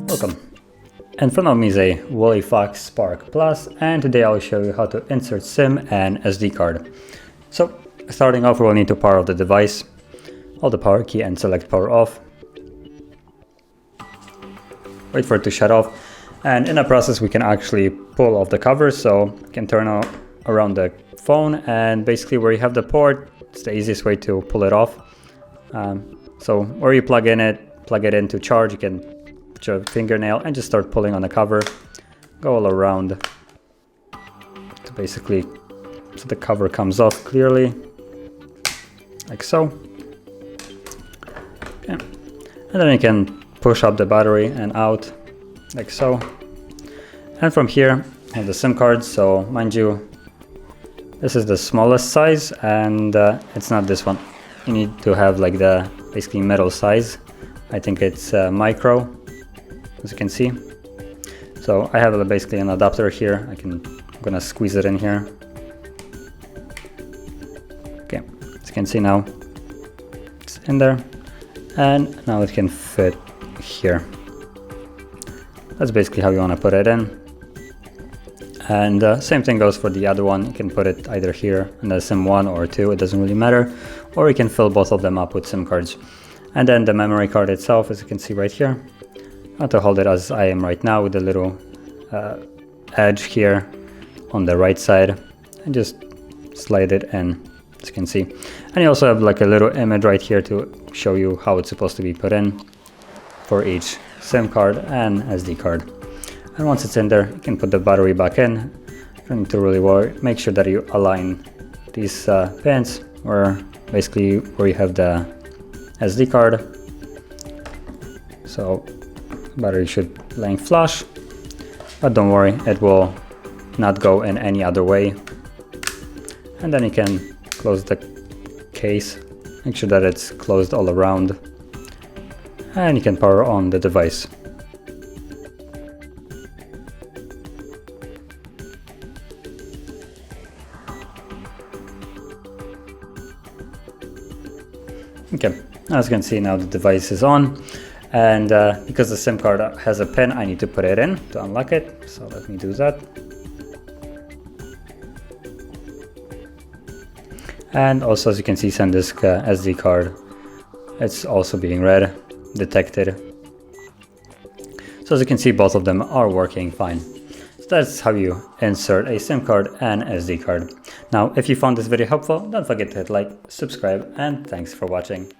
Welcome. In front of me is a Wileyfox Spark Plus, and today I'll show you how to insert SIM and SD card. So starting off, we'll need to power off the device, hold the power key and select power off. Wait for it to shut off, and in the process we can actually pull off the cover, so you can turn around the phone, and basically where you have the port, it's the easiest way to pull it off. So where you plug it in to charge, you can put your fingernail and just start pulling on the cover, go all around to basically so the cover comes off clearly, like so. Okay. And then you can push up the battery and out, like so. And from here I have the SIM card. So mind you, this is the smallest size, and it's not this one. You need to have like the basically middle size. I think it's micro, as you can see. So I have basically an adapter here. I'm gonna squeeze it in here. Okay, as you can see now, it's in there, and now it can fit here. That's basically how you want to put it in. And same thing goes for the other one. You can put it either here in the SIM 1 or 2, it doesn't really matter, or you can fill both of them up with SIM cards. And then the memory card itself, as you can see right here, I want to hold it as I am right now with the little edge here on the right side, and just slide it in, as you can see. And you also have like a little image right here to show you how it's supposed to be put in for each SIM card and SD card. And once it's in there, you can put the battery back in. You don't need to really worry. Make sure that you align these pins where you have the SD card. So the battery should lay flush, but don't worry, it will not go in any other way. And then you can close the case, make sure that it's closed all around, and you can power on the device. Okay, as you can see now the device is on, and because the SIM card has a pin, I need to put it in to unlock it, so let me do that. And also, as you can see, SanDisk SD card, it's also being read, detected. So as you can see, both of them are working fine. So that's how you insert a SIM card and SD card. Now, if you found this video helpful, don't forget to hit like, subscribe, and thanks for watching.